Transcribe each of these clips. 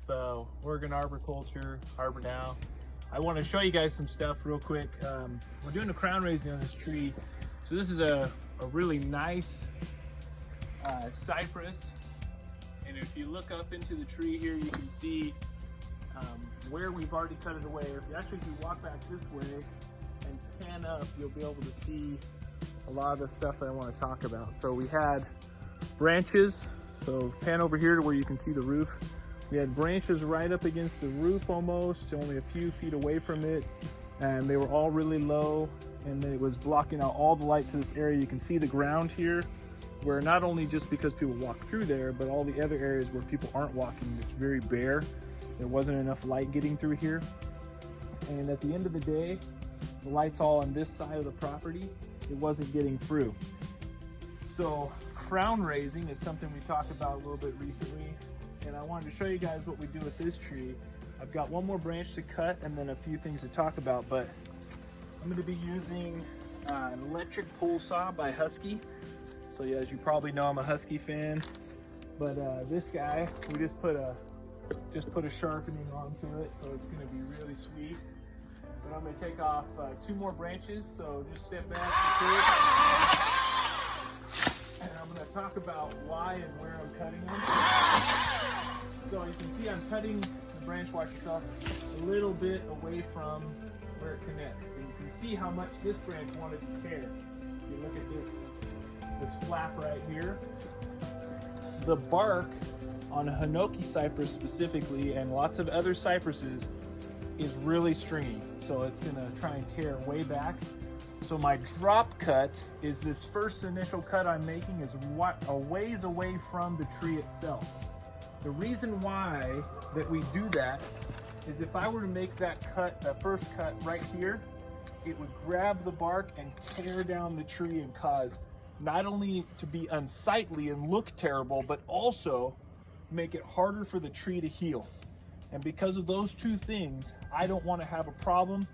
Oregon Arboriculture, Arbor Now. I want to show you guys some stuff real quick. We're doing a crown raising on this tree. So this is a really nice cypress. And if you look up into the tree here, you can see where we've already cut it away. If you walk back this way and pan up, you'll be able to see a lot of the stuff that I want to talk about. So we had branches. So pan over here to where you can see the roof. We had branches right up against the roof almost, only a few feet away from it. And they were all really low, and it was blocking out all the light to this area. You can see the ground here, where not only just because people walk through there, but all the other areas where people aren't walking, it's very bare. There wasn't enough light getting through here. And at the end of the day, the light's all on this side of the property. It wasn't getting through. So crown raising is something we talked about a little bit recently. And I wanted to show you guys what we do with this tree. I've got one more branch to cut and then a few things to talk about, but I'm going to be using an electric pole saw by Husky. So yeah, as you probably know, I'm a Husky fan. But this guy, we just put a sharpening onto it, so it's going to be really sweet. But I'm going to take off 2 more branches, so just step back and I'm going to talk about why and where I'm cutting them. So you can see I'm cutting the branch, watch yourself, a little bit away from where it connects. And you can see how much this branch wanted to tear. If you look at this flap right here, the bark on a Hinoki cypress specifically, and lots of other cypresses, is really stringy. So it's gonna try and tear way back. So my drop cut is this first initial cut I'm making is a ways away from the tree itself. The reason why that we do that is if I were to make that cut, that first cut right here, it would grab the bark and tear down the tree and cause not only to be unsightly and look terrible, but also make it harder for the tree to heal. And because of those two things, I don't want to have a problem.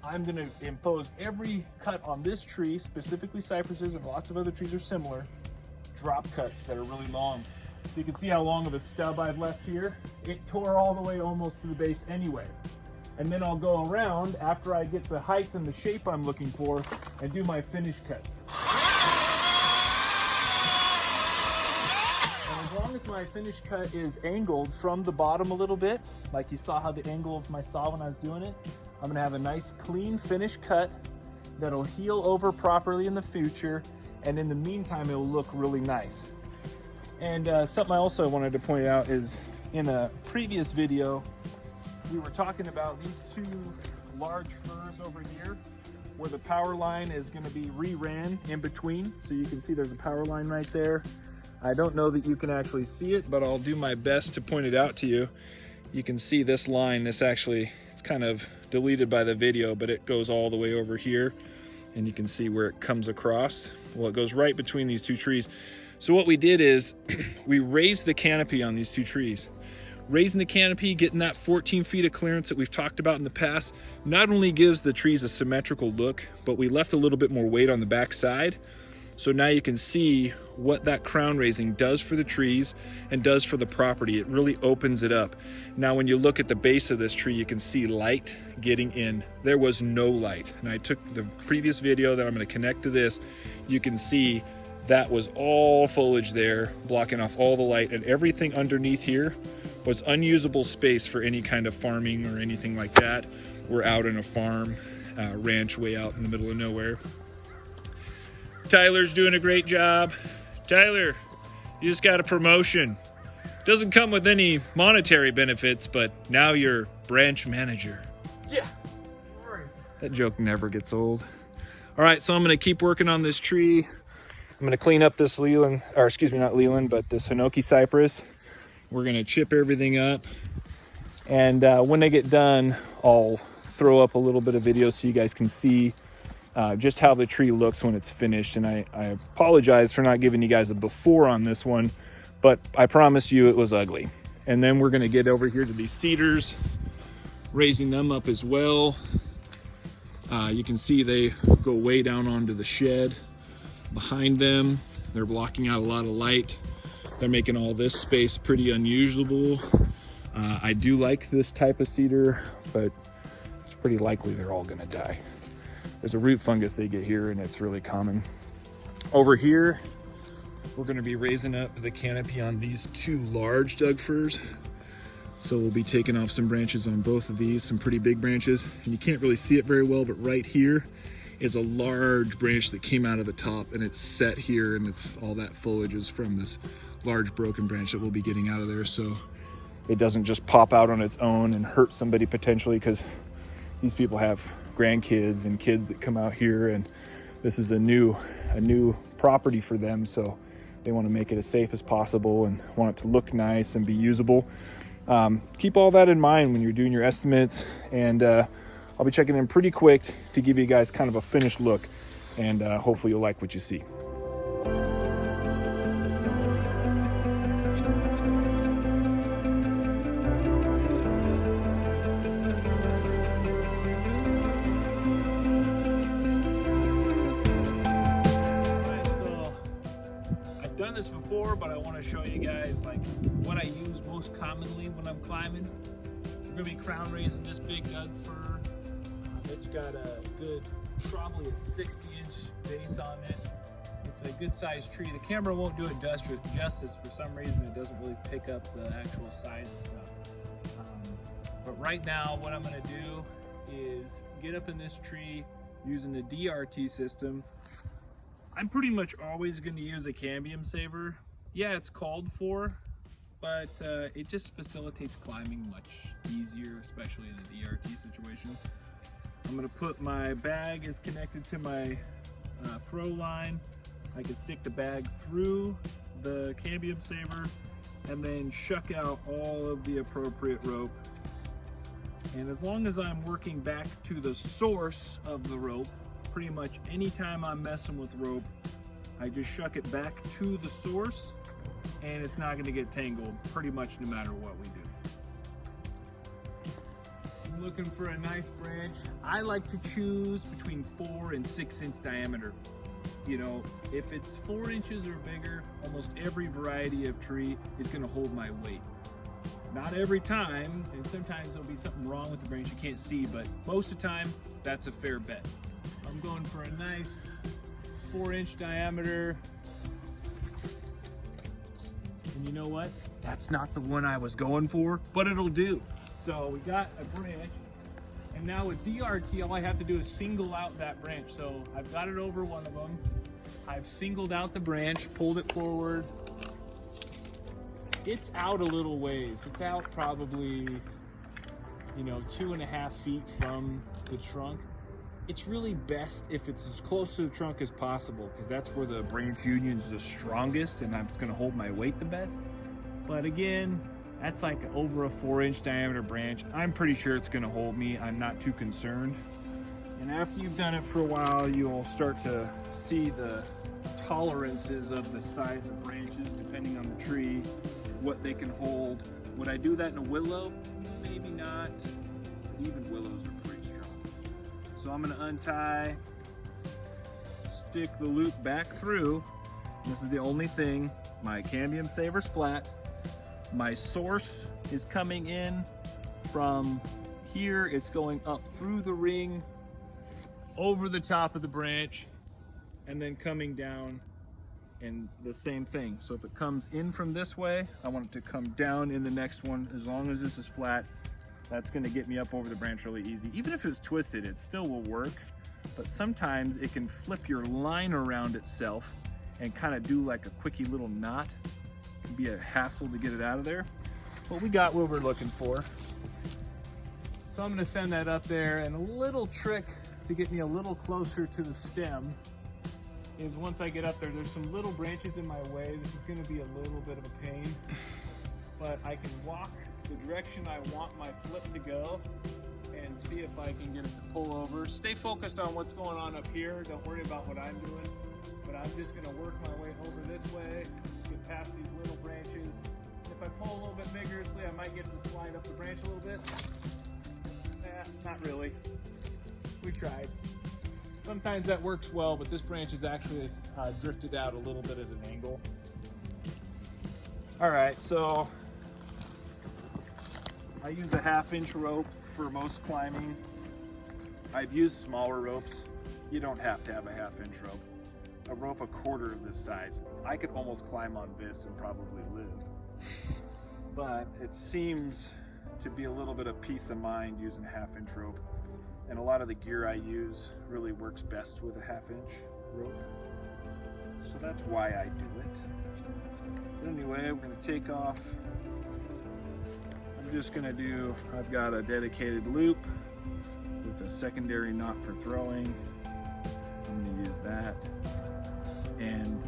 I'm going to impose every cut on this tree, specifically cypresses, and lots of other trees are similar, drop cuts that are really long. So you can see how long of a stub I've left here. It tore all the way almost to the base anyway. And then I'll go around after I get the height and the shape I'm looking for and do my finish cuts. And as long as my finish cut is angled from the bottom a little bit, like you saw how the angle of my saw when I was doing it, I'm gonna have a nice clean finish cut that'll heal over properly in the future, and in the meantime it'll look really nice. And something I also wanted to point out is in a previous video we were talking about these 2 large firs over here where the power line is going to be re-ran in between. So you can see there's a power line right there. I don't know that you can actually see it, but I'll do my best to point it out to you. You can see this line, it's kind of deleted by the video, but it goes all the way over here, and you can see where it comes across. Well, it goes right between these 2 trees. So what we did is we raised the canopy on these 2 trees. Raising the canopy, getting that 14 feet of clearance that we've talked about in the past, not only gives the trees a symmetrical look, but we left a little bit more weight on the back side. So now you can see what that crown raising does for the trees and does for the property. It really opens it up. Now when you look at the base of this tree, you can see light getting in. There was no light. And I took the previous video that I'm going to connect to this. You can see that was all foliage there, blocking off all the light, and everything underneath here was unusable space for any kind of farming or anything like that. We're out in a farm, ranch way out in the middle of nowhere. Tyler's doing a great job. Tyler, you just got a promotion. Doesn't come with any monetary benefits, but now you're branch manager. Yeah. That joke never gets old. All right, so I'm gonna keep working on this tree. I'm gonna clean up this Leland, or excuse me, not Leland, but this Hinoki cypress. We're gonna chip everything up. And when they get done, I'll throw up a little bit of video so you guys can see just how the tree looks when it's finished. And I apologize for not giving you guys a before on this one, but I promise you it was ugly. And then we're gonna get over here to these cedars, raising them up as well. You can see they go way down onto the shed behind them. They're blocking out a lot of light. They're making all this space pretty unusable. I do like this type of cedar, but it's pretty likely they're all gonna die. There's a root fungus they get here and it's really common. Over here, we're gonna be raising up the canopy on these two large Doug firs. So we'll be taking off some branches on both of these, some pretty big branches. And you can't really see it very well, but right here is a large branch that came out of the top and it's set here, and it's all that foliage is from this large broken branch that we'll be getting out of there. So it doesn't just pop out on its own and hurt somebody potentially, because these people have grandkids and kids that come out here, and this is a new property for them. So they want to make it as safe as possible and want it to look nice and be usable. Keep all that in mind when you're doing your estimates, and I'll be checking in pretty quick to give you guys kind of a finished look, and hopefully you'll like what you see. Done this before, but I want to show you guys like what I use most commonly when I'm climbing. We're gonna be crown raising this big Doug fir. It's got a good, probably a 60-inch base on it. It's a good sized tree. The camera won't do it justice. For some reason, it doesn't really pick up the actual size of stuff. But right now, what I'm gonna do is get up in this tree using the DRT system. I'm pretty much always going to use a cambium saver. Yeah, it's called for, but it just facilitates climbing much easier, especially in a DRT situation. I'm going to put my bag is connected to my throw line. I can stick the bag through the cambium saver and then shuck out all of the appropriate rope. And as long as I'm working back to the source of the rope, pretty much anytime I'm messing with rope, I just shuck it back to the source and it's not going to get tangled pretty much no matter what we do. I'm looking for a nice branch. I like to choose between 4 and 6 inch diameter. You know, if it's 4 inches or bigger, almost every variety of tree is going to hold my weight. Not every time, and sometimes there'll be something wrong with the branch you can't see, but most of the time, that's a fair bet. I'm going for a nice 4-inch diameter. And you know what? That's not the one I was going for, but it'll do. So we got a branch, and now with DRT, all I have to do is single out that branch. So I've got it over one of them. I've singled out the branch, pulled it forward. It's out a little ways. It's out probably, 2.5 feet from the trunk. It's really best if it's as close to the trunk as possible, because that's where the branch union is the strongest and it's going to hold my weight the best. But again, that's like over a 4-inch diameter branch. I'm pretty sure it's going to hold me. I'm not too concerned. And after you've done it for a while, you'll start to see the tolerances of the size of branches depending on the tree, what they can hold. Would I do that in a willow? Maybe not. Even willows are pretty strong. So I'm going to untie, stick the loop back through. This is the only thing. My cambium saver's flat. My source is coming in from here. It's going up through the ring, over the top of the branch, and then coming down, and the same thing. So if it comes in from this way, I want it to come down in the next one. As long as this is flat, that's going to get me up over the branch really easy. Even if it's twisted, it still will work, but sometimes it can flip your line around itself and kind of do like a quickie little knot. It can be a hassle to get it out of there, but we got what we're looking for. So I'm going to send that up there, and a little trick to get me a little closer to the stem is once I get up there, there's some little branches in my way. This is going to be a little bit of a pain, but I can walk the direction I want my flip to go and see if I can get it to pull over. Stay focused on what's going on up here. Don't worry about what I'm doing, but I'm just going to work my way over this way, get past these little branches. If I pull a little bit vigorously, I might get to slide up the branch a little bit. Not really. We tried. Sometimes that works well, but this branch is actually drifted out a little bit at an angle. All right, so I use a 1/2-inch rope for most climbing. I've used smaller ropes. You don't have to have a 1/2-inch rope. A rope 1/4 of this size, I could almost climb on this and probably live. But it seems to be a little bit of peace of mind using a 1/2-inch rope. And a lot of the gear I use really works best with a 1/2-inch rope. So that's why I do it. But anyway, we're gonna take off. I'm just gonna do, I've got a dedicated loop with a secondary knot for throwing. I'm gonna use that. And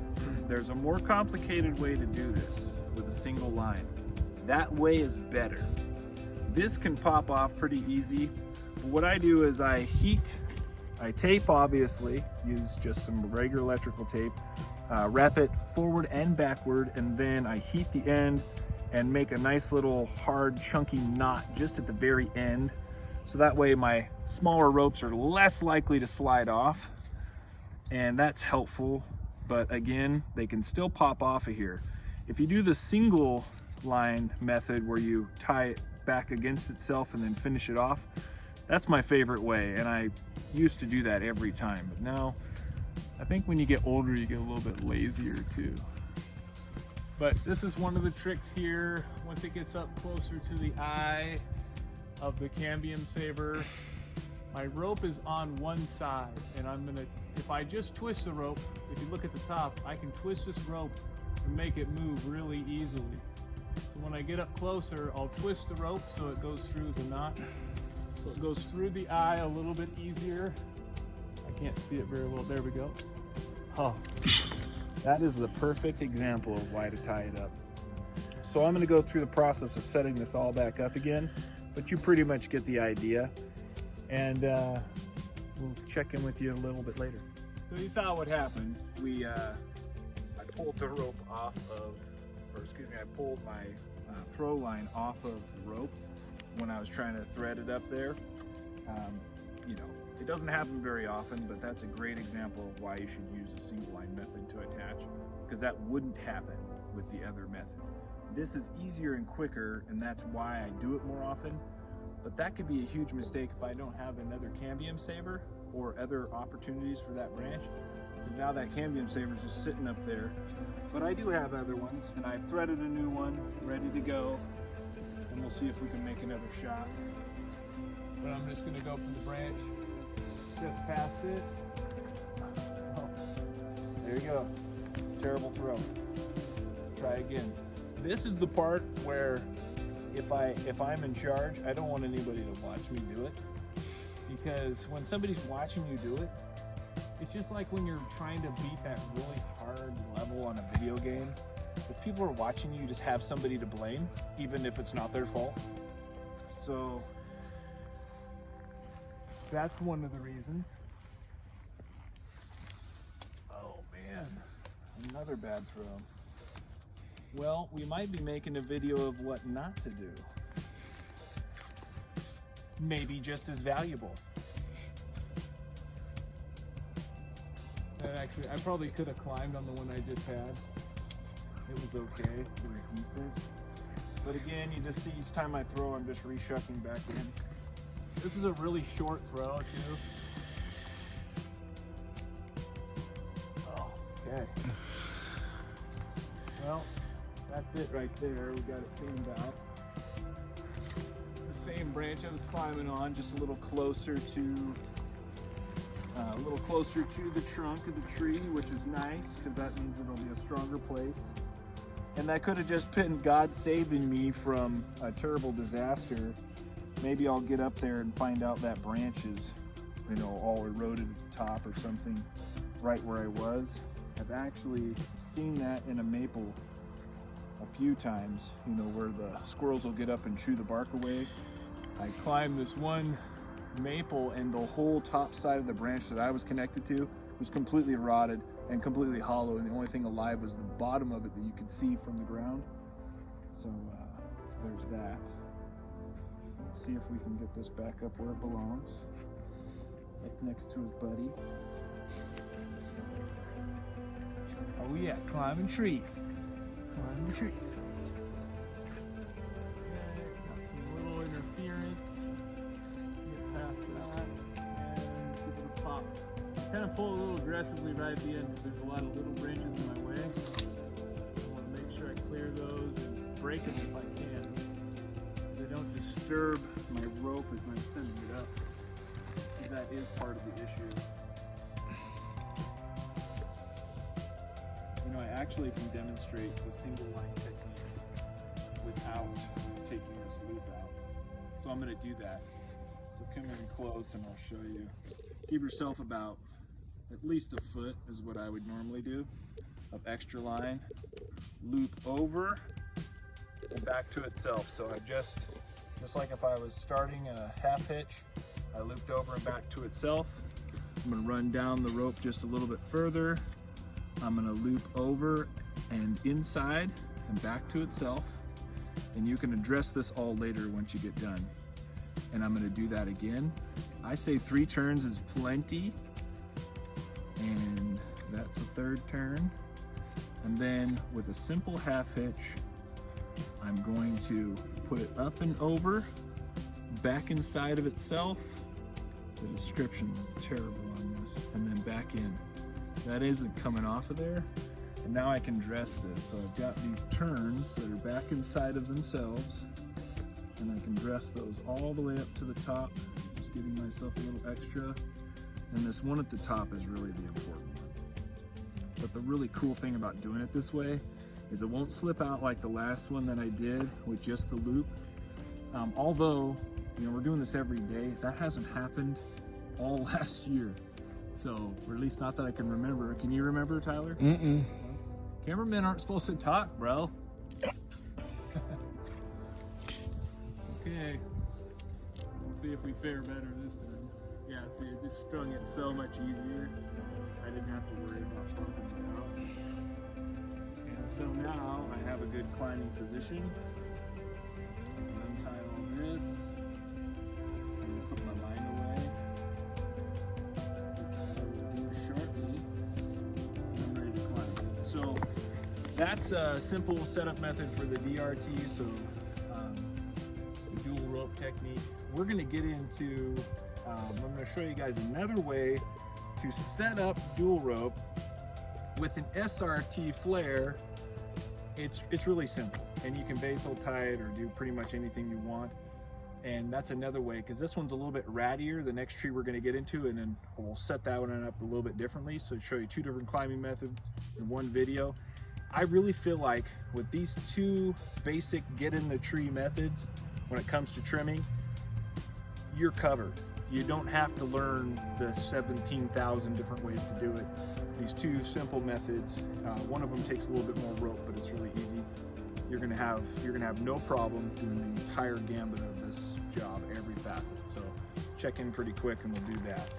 there's a more complicated way to do this with a single line. That way is better. This can pop off pretty easy. But what I do is I tape, obviously, use just some regular electrical tape, wrap it forward and backward, and then I heat the end and make a nice little hard chunky knot just at the very end. So that way my smaller ropes are less likely to slide off, and that's helpful. But again, they can still pop off of here. If you do the single line method where you tie it back against itself and then finish it off, that's my favorite way, and I used to do that every time. But now, I think when you get older, you get a little bit lazier too. But this is one of the tricks here. Once it gets up closer to the eye of the cambium saber, my rope is on one side, and I'm gonna, if I just twist the rope, if you look at the top, I can twist this rope and make it move really easily. So when I get up closer, I'll twist the rope so it goes through the knot. So it goes through the eye a little bit easier. I can't see it very well. There we go. Oh, that is the perfect example of why to tie it up. So I'm gonna go through the process of setting this all back up again, but you pretty much get the idea. And we'll check in with you a little bit later. So you saw what happened. I pulled the rope off of, or excuse me, I pulled my throw line off of the rope when I was trying to thread it up there. You know, it doesn't happen very often, but that's a great example of why you should use a single line method to attach, because that wouldn't happen with the other method. This is easier and quicker, and that's why I do it more often. But that could be a huge mistake if I don't have another cambium saber or other opportunities for that branch. Because now that cambium saber is just sitting up there. But I do have other ones, and I've threaded a new one, ready to go. And we'll see if we can make another shot. But I'm just gonna go for the branch, just past it. Oh, there you go. Terrible throw. Try again. This is the part where if I'm in charge, I don't want anybody to watch me do it, because when somebody's watching you do it, it's just like when you're trying to beat that really hard level on a video game. If people are watching you, just have somebody to blame, even if it's not their fault. So that's one of the reasons. Oh man, another bad throw. Well, we might be making a video of what not to do. Maybe just as valuable. And actually, I probably could have climbed on the one I just had. It was okay, it was decent. But again, you just see each time I throw, I'm just reshucking back in. This is a really short throw too. Oh, okay. Well, that's it right there. We got it seamed out. The same branch I was climbing on, just a little closer to the trunk of the tree, which is nice because that means it'll be a stronger place. And that could have just been God saving me from a terrible disaster. Maybe I'll get up there and find out that branch is, you know, all eroded at the top or something right where I was. I've actually seen that in a maple a few times, you know, where the squirrels will get up and chew the bark away. I climbed this one maple and the whole top side of the branch that I was connected to was completely rotted and completely hollow, and the only thing alive was the bottom of it that you could see from the ground. So there's that. Let's see if we can get this back up where it belongs, up next to his buddy. Oh yeah, climbing trees. Climbing trees. Got some little kind of pull a little aggressively right at the end because there's a lot of little branches in my way. I want to make sure I clear those and break them if I can. They don't disturb my rope as I'm sending it up. That is part of the issue. You know, I actually can demonstrate the single line technique without taking this loop out. So I'm going to do that. So come in close and I'll show you. Give yourself about at least a foot is what I would normally do of extra line. Loop over and back to itself. So I just like if I was starting a half hitch, I looped over and back to itself. I'm going to run down the rope just a little bit further. I'm going to loop over and inside and back to itself. And you can address this all later once you get done. And I'm going to do that again. I say 3 turns is plenty. And that's the 3rd turn. And then with a simple half hitch, I'm going to put it up and over, back inside of itself. The description is terrible on this. And then back in. That isn't coming off of there. And now I can dress this. So I've got these turns that are back inside of themselves. And I can dress those all the way up to the top. Just giving myself a little extra. And this one at the top is really the important one. But the really cool thing about doing it this way is it won't slip out like the last one that I did with just the loop. Although, you know, we're doing this every day. That hasn't happened all last year. So, or at least not that I can remember. Can you remember, Tyler? Mm-mm. Cameramen aren't supposed to talk, bro. Okay. We'll see if we fare better this time. Yeah, see, it just strung it so much easier. I didn't have to worry about poking it out. And so now I have a good climbing position. Untie all this. I'm going to put my line away, which I will do shortly. And I'm ready to climb. So that's a simple setup method for the DRT. So the dual rope technique. We're going to get into, I'm going to show you guys another way to set up dual rope with an SRT flare. It's really simple, and you can basil tie it or do pretty much anything you want. And that's another way, because this one's a little bit rattier, the next tree we're going to get into, and then we'll set that one up a little bit differently. So show you 2 different climbing methods in one video. I really feel like with these 2 basic get in the tree methods, when it comes to trimming, you're covered. You don't have to learn the 17,000 different ways to do it. These 2 simple methods, one of them takes a little bit more rope, but it's really easy. You're gonna have no problem doing the entire gambit of this job, every facet. So check in pretty quick and we'll do that.